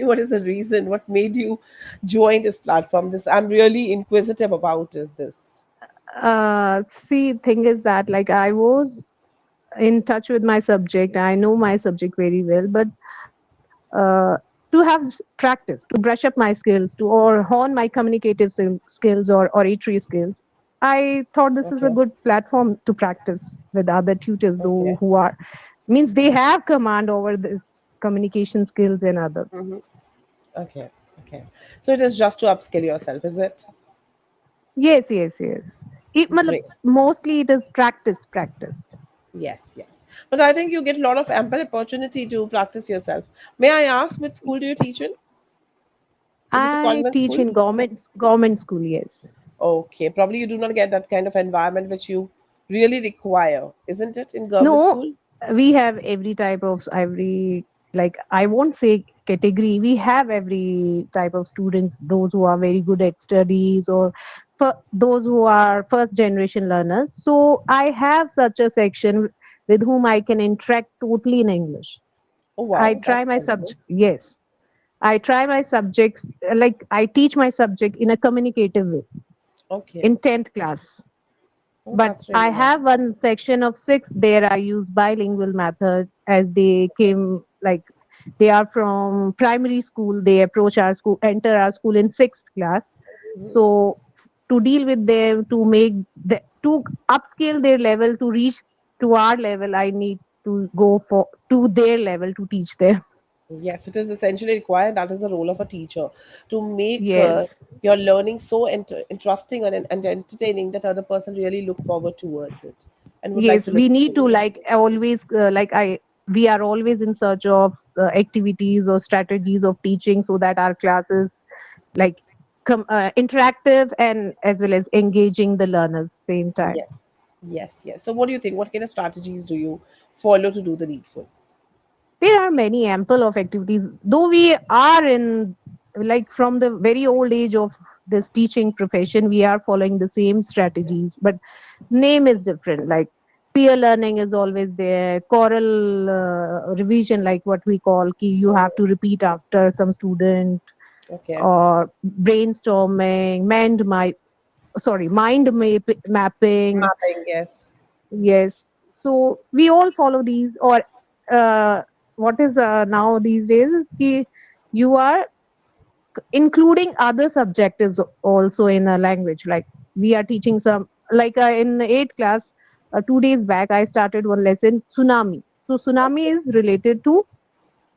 what is the reason? What made you join this platform? This I'm really inquisitive about is this. See, thing is that like I was in touch with my subject. I know my subject very well, but to have practice, to brush up my skills, to or hone my communicative skills or oratory skills, I thought this is a Okay. good platform to practice with other tutors, though Okay. who are means they have command over this communication skills and other. Mm-hmm. Okay. Okay. So it is just to upskill yourself, is it? Yes, yes, yes. Great. Mostly it is practice, practice. Yes, yes. But I think you get a lot of ample opportunity to practice yourself. May I ask which school do you teach in? Is it a I convent teach school? in government school. Yes. Okay, probably you do not get that kind of environment which you really require, isn't it, in government No, school? we have every type of every like I won't say category. We have every type of students. Those who are very good at studies, or for those who are first generation learners. So I have such a section with whom I can interact totally in English. Oh I wow, try that's my wonderful. subject. Yes, I try my subjects like I teach my subject in a communicative way Okay. in 10th class. Oh, But that's really I nice. have one section of sixth. There I use bilingual method as they Okay. came like they are from primary school. They approach our school, enter our school in sixth class. Mhm. So to deal with them, to make the to upscale their level to reach to our level, I need to go for to their level to teach them. Yes, it is essentially required. That is the role of a teacher to make Yes, your learning so interesting and entertaining that other person really look forward towards it and would like yes, to we listen to need to you. like always like I we are always in search of activities or strategies of teaching so that our classes like interactive and as well as engaging the learners same time. Yes, yes, yes. So, what do you think? What kind of strategies do you follow to do the needful? There are many ample of activities though we are in like from the very old age of this teaching profession we are following the same strategies but name is different like peer learning is always there choral revision like what we call ki you have to repeat after some student Okay, or brainstorming mapping. mapping. Yes. Yes. So we all follow these, or uh, what is now these days is ki you are including other subjects also in a language. Like we are teaching some, like in the eighth class, 2 days back, I started one lesson tsunami. So tsunami Okay. is related to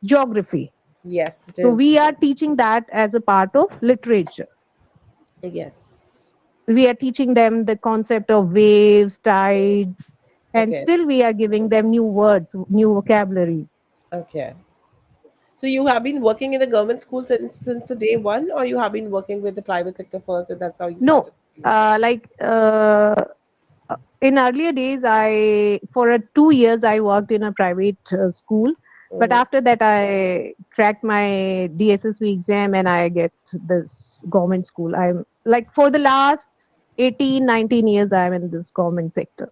geography. Yes, it So is. we are teaching that as a part of literature. Yes. We are teaching them the concept of waves, tides, and Okay. still we are giving them new words, new vocabulary. Okay. So you have been working in the government school since the day one, or you have been working with the private sector first, and that's how you No, started the job. like in earlier days, I for 2 years I worked in a private school, but Mm-hmm. after that I cracked my DSSV exam and I get this government school. I'm like for the last 18, 19 years I'm in this government sector.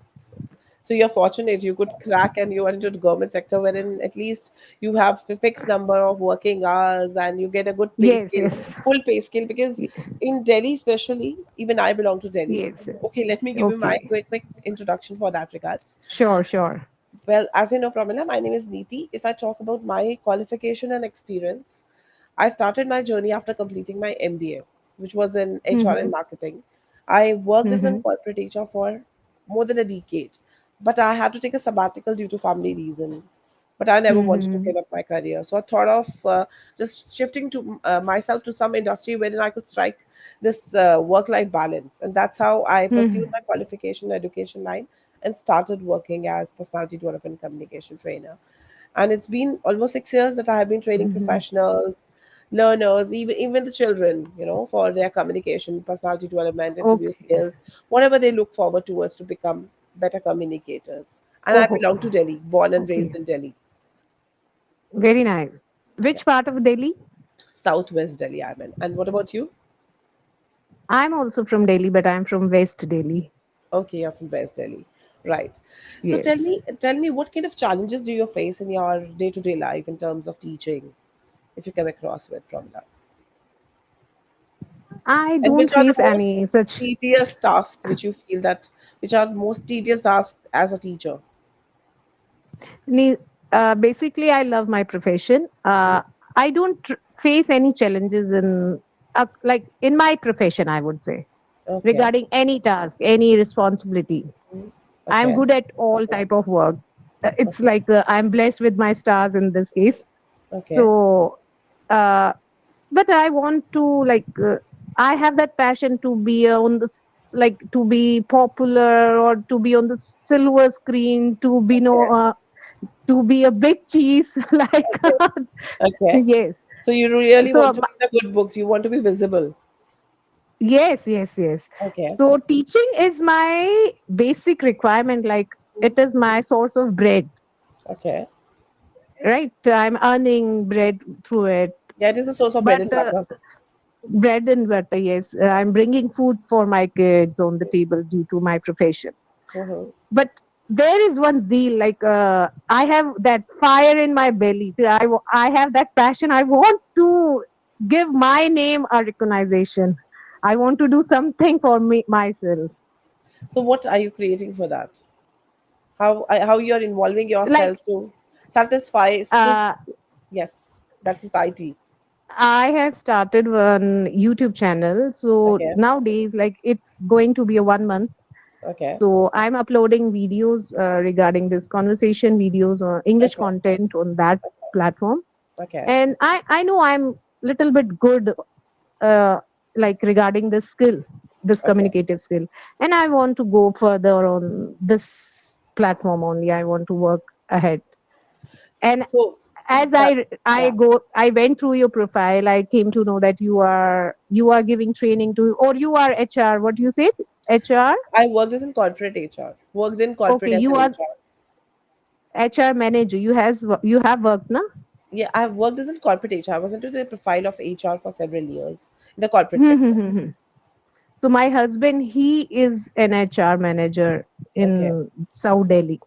So you're fortunate you could crack and you are into the government sector wherein at least you have a fixed number of working hours and you get a good pay Yes, scale, yes, full pay scale. Because in Delhi, especially, even I belong to Delhi. yes. Okay, let me give you my Okay, quick introduction for that regards. sure, sure. Well, as you know, Pramila, my name is Neeti. If I talk about my qualification and experience, I started my journey after completing my MBA, which was in HR Mm-hmm. and marketing. I worked as a Mm-hmm. corporate HR for more than a decade, but I had to take a sabbatical due to family reasons. But I never wanted to Mm-hmm. give up my career, so I thought of just shifting to myself to some industry wherein I could strike this work-life balance, and that's how I pursued Mm-hmm. my qualification education line and started working as personality development communication trainer. And it's been almost 6 years that I have been training Mm-hmm. professionals, learners, even the children, for their communication, personality development, interview Okay. skills, whatever they look forward towards to become better communicators. And I Oh, belong to Delhi, born and okay. raised in Delhi, Very nice. yeah, Which part of Delhi? Southwest Delhi. I'm in. And what about you? I'm also from Delhi, but I'm from West Delhi. Okay, you're from West Delhi, right? So Yes. tell me, what kind of challenges do you face in your day-to-day life in terms of teaching? if you come across with Pramila? I And don't which are the face most any such. tedious tasks which you feel that which are most tedious tasks as a teacher? ne- Basically, I love my profession. I don't face any challenges in, like in my profession, I would say, Okay. regarding any task, any responsibility. Mhm. I'm Okay. good at all type of work. It's Okay. like I'm blessed with my stars in this case. Okay. So, uh, but I want to like I have that passion to be on this, like to be popular or to be on the silver screen, to be no Okay. to be a big cheese like Okay. Okay. yes. So you really So want to be in the good books. You want to be visible. yes, yes, yes. Okay. So teaching is my basic requirement, like it is my source of bread, Okay. right? I'm earning bread through it. Yeah, it is a source of bread But and butter. bread and butter, yes. I'm bringing food for my kids on the table due to my profession. Mm-hmm. But there is one zeal, like I have that fire in my belly. I have that passion. I want to give my name a recognition. I want to do something for me myself. So what are you creating for that? How you are involving Like yourself to satisfy to uh, yes, that's the title. I have started one YouTube channel. So Okay. nowadays, like it's going to be a 1 month. Okay. So I'm uploading videos regarding this conversation videos or English Okay. content on that platform. Okay. And I know I'm little bit good uh, like regarding this skill, this Okay. communicative skill, and I want to go further on this platform only. I want to work ahead. And So as that I yeah. go, I went through your profile. I came to know that you are giving training to, or you are HR. What you said? HR. I worked as in corporate HR. Worked in corporate Okay, as you an are HR. HR manager. You have worked, na? Yeah, I've worked as in corporate HR. I was into the profile of HR for several years in the corporate sector. So my husband, he is an HR manager Okay. in South Delhi,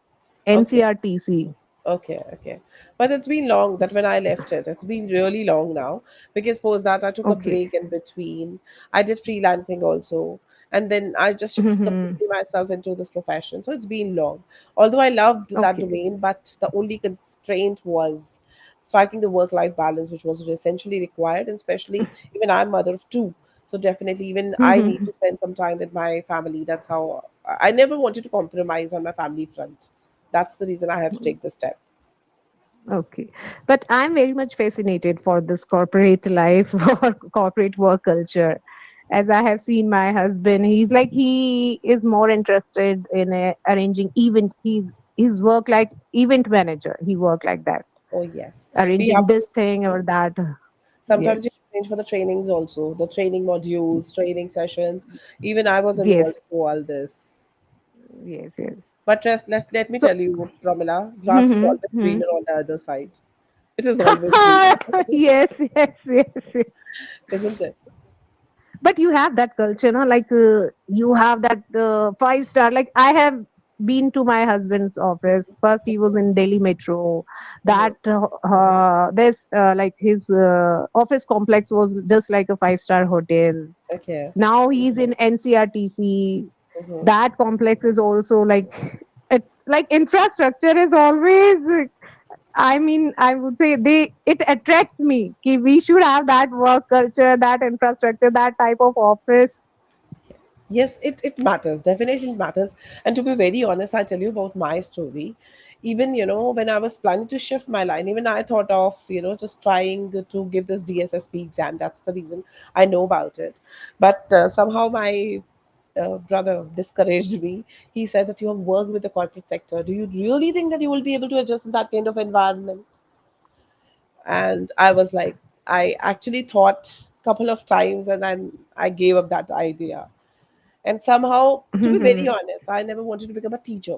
Okay. NCRTC. Okay, okay. But it's been long that when I left it, it's been really long now because post that I took a Okay. break in between. I did freelancing also. And then I just shifted completely myself into this profession. So it's been long. Although I loved that Okay. domain, but the only constraint was striking the work-life balance, which was essentially required, and especially even I'm mother of two. So definitely even I need to spend some time with my family. That's how I never wanted to compromise on my family front. That's the reason I had to take this step. Okay. But I'm very much fascinated for this corporate life or corporate work culture. As I have seen my husband, he is more interested in arranging event. He's work like event manager. He work like that, Oh yes, we arranging have to. this thing or that. Sometimes you Yes. arrange for the trainings also, the training modules, training sessions. Even I was Yes. involved in all this. Yes. Yes. But let me So, tell you, Pramila, grass is always greener on the other side. It is always greener, yes, yes, yes, yes. isn't it? But you have that culture, no? Like you have that 5 star. Like I have been to my husband's office. First, he was in Delhi Metro. Mhm. That there's like his office complex was just like a 5 star hotel. Okay. Now he's in NCRTC. Mhm. That complex is also like infrastructure is always I mean, I would say it attracts me. Ki we should have that work culture, that infrastructure, that type of office. Yes, it matters. Definitely it matters. And to be very honest, I tell you about my story. Even, when I was planning to shift my line, even I thought of, just trying to give this DSSP exam. That's the reason I know about it. But somehow my brother discouraged me. He said that you have worked with the corporate sector. Do you really think that you will be able to adjust in that kind of environment? And I was like, I actually thought a couple of times and then I gave up that idea. And somehow, to be very honest, I never wanted to become a teacher.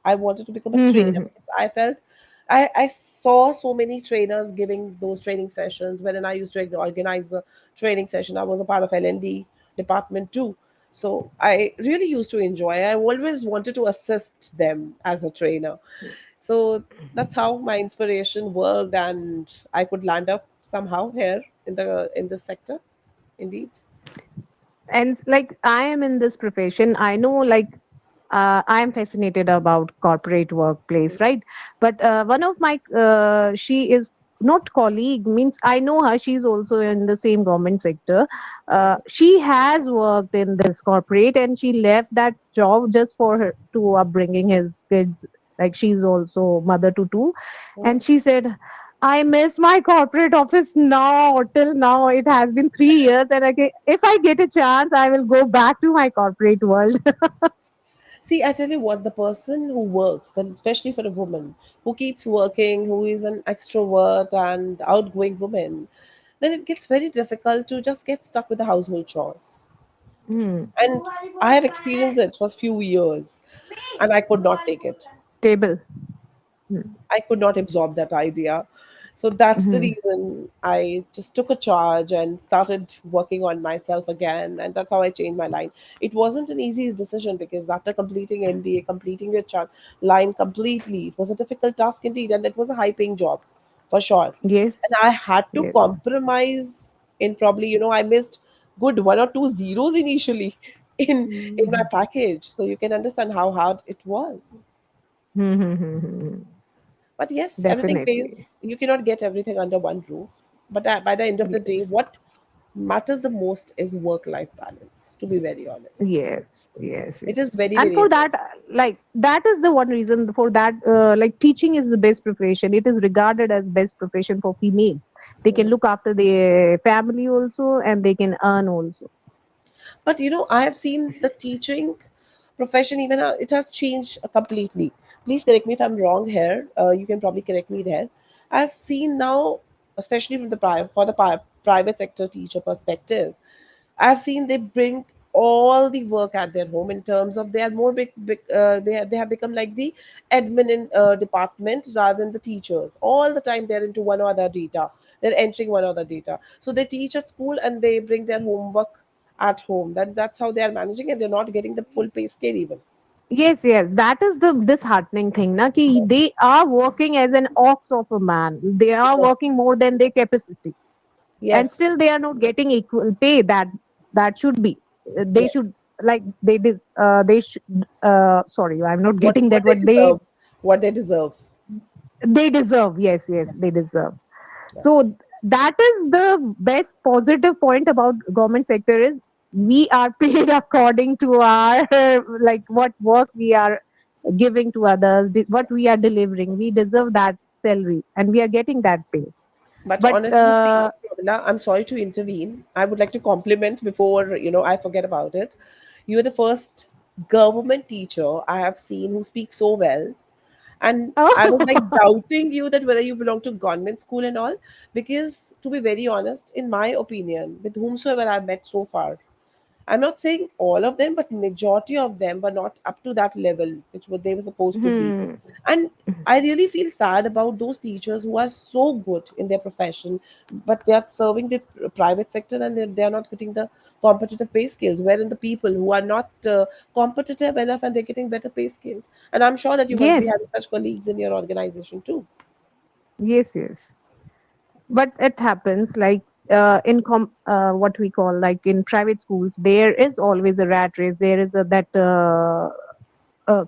I wanted to become a trainer because I felt I saw so many trainers giving those training sessions. When I used to organize the training session, I was a part of L&D department too. So I really used to enjoy. I always wanted to assist them as a trainer. So that's how my inspiration worked, and I could land up somehow here in this sector. Indeed. And like I am in this profession, I know like I am fascinated about corporate workplace, right? But one of my she is not colleague, means I know her. She's also in the same government sector. She has worked in this corporate, and she left that job just for her to upbringing his kids. Like she's also mother to two, and she said, I miss my corporate office now. Till now, it has been 3 years, and if I get a chance, I will go back to my corporate world. See, I tell you what, the person who works, then especially for a woman who keeps working, who is an extrovert and outgoing woman, then it gets very difficult to just get stuck with the household chores. Hmm. And I have experienced it for a few years, and I could not take it. Table. Hmm. I could not absorb that idea. So that's the Hmm. reason I just took a charge and started working on myself again. And that's how I changed my line. It wasn't an easy decision because after completing MBA, completing your line completely, it was a difficult task indeed. And it was a high paying job for sure. And Yes. I had to Yes. compromise in probably, I missed good one or two zeros initially in my Hmm. package. So you can understand how hard it was. Hmm. Hmm. Hmm, hmm. But yes, everything pays. Definitely. You cannot get everything under one roof. But by the end of the day, Yes. what matters the most is work life balance, to be very honest. Yes. Yes. It is Yes. very, And very for that, important. like that is the one reason for that. Like teaching is the best profession. It is regarded as best profession for females. They can Mm. look after their family also, and they can earn also. But I have seen the teaching profession, even it has changed completely. Please correct me if I'm wrong here. You can probably correct me there. I've seen now, especially from the private sector teacher perspective, I've seen they bring all the work at their home in terms of they are more they have become like the admin department rather than the teachers. All the time they're into one or other data. They're entering one or other data. So they teach at school and they bring their homework at home. That's how they are managing, and they're not getting the full pay scale even. Yes, yes, that is the disheartening thing, na, ki they are working as an ox of a man. They are Yeah. working more than their capacity, and Yes. still they are not getting equal pay that should be. They Yes. should like they should. Sorry, I'm not What getting what that. they What they deserve. What they deserve. deserve. Yes, yes, they deserve. Yes. So that is the best positive point about government sector is we are paid according to our like what work we are giving to others, what we are delivering. We deserve that salary, and we are getting that pay. But But honestly speaking, Pramila, I'm sorry to intervene. I would like to compliment before I forget about it. You are the first government teacher I have seen who speaks so well, and I was like oh, doubting you that whether you belong to government school and all. Because to be very honest, in my opinion, with whomsoever I've met so far, I'm not saying all of them, but majority of them were not up to that level which what they were supposed to be. hmm. And I really feel sad about those teachers who are so good in their profession, but they are serving the private sector and they are not getting the competitive pay scales. Wherein the people who are not competitive enough and they're getting better pay scales. And I'm sure that you must be Yes, having such colleagues in your organization too. yes, yes. But it happens like what we call like in private schools, there is always a rat race. There is a that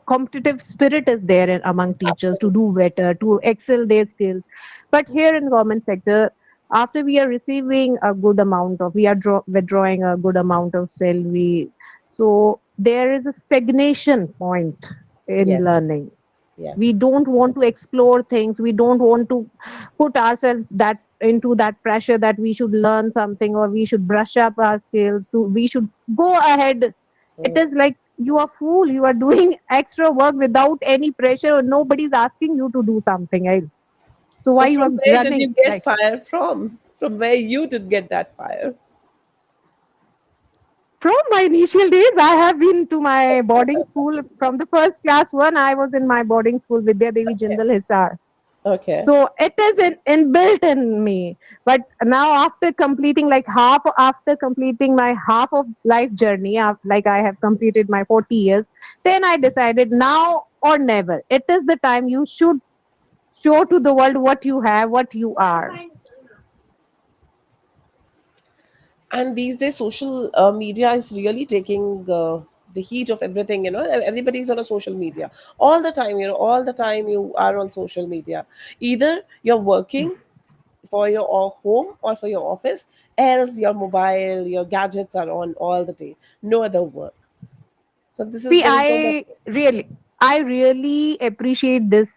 competitive spirit is there among teachers to Absolutely. do better, to excel their skills. But here in government sector, after we are receiving a good amount of, we are withdrawing a good amount of salary, so there is a stagnation point in Yes. learning. Yes. We don't want to explore things. We don't want to put ourselves that into that pressure that we should learn something or we should brush up our skills to we should go ahead. It Mm. is like you are fool, you are doing extra work without any pressure, or nobody's asking you to do something else, so why So you from are where did you running get like fire from? From where you did get that fire? from my initial days I have been to my boarding school from the first class one. I was in my boarding school Vidya Devi Okay. Jindal Hisar. Okay. So it is inbuilt in me. But now after completing like half, after completing my half of life journey, like I have completed my 40 years, then I decided now or never. It is the time you should show to the world what you have, what you are. And these days social media is really taking the heat of everything, everybody's on a social media all the time, all the time you are on social media. Either you're working for your home or for your office, else your mobile, your gadgets are on all the day, no other work. So this is See, there is no more. I really appreciate this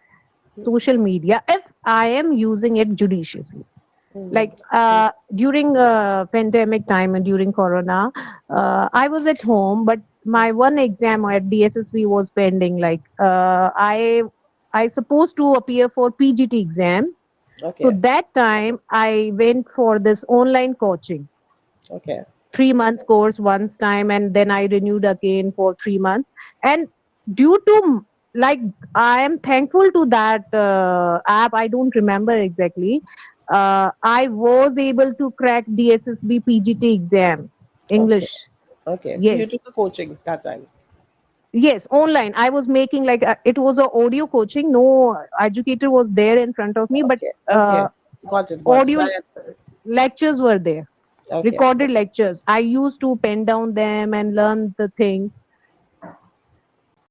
social media if I am using it judiciously. Mhm. Like So, during pandemic time and during corona, I was at home, but my one exam at DSSV was pending. Like I supposed to appear for PGT exam. So okay, that time I went for this online coaching, okay, 3 months course once time, and then I renewed again for 3 months. And due to like, I am thankful to that app. I don't remember exactly. I was able to crack DSSB PGT exam okay, English. okay. So you took Yes. a coaching that time. Yes, online. I was making like it was a audio coaching. No educator was there in front of me, but Okay, uh, okay, got it. audio lectures were there, Okay, recorded lectures. I used to pen down them and learn the things.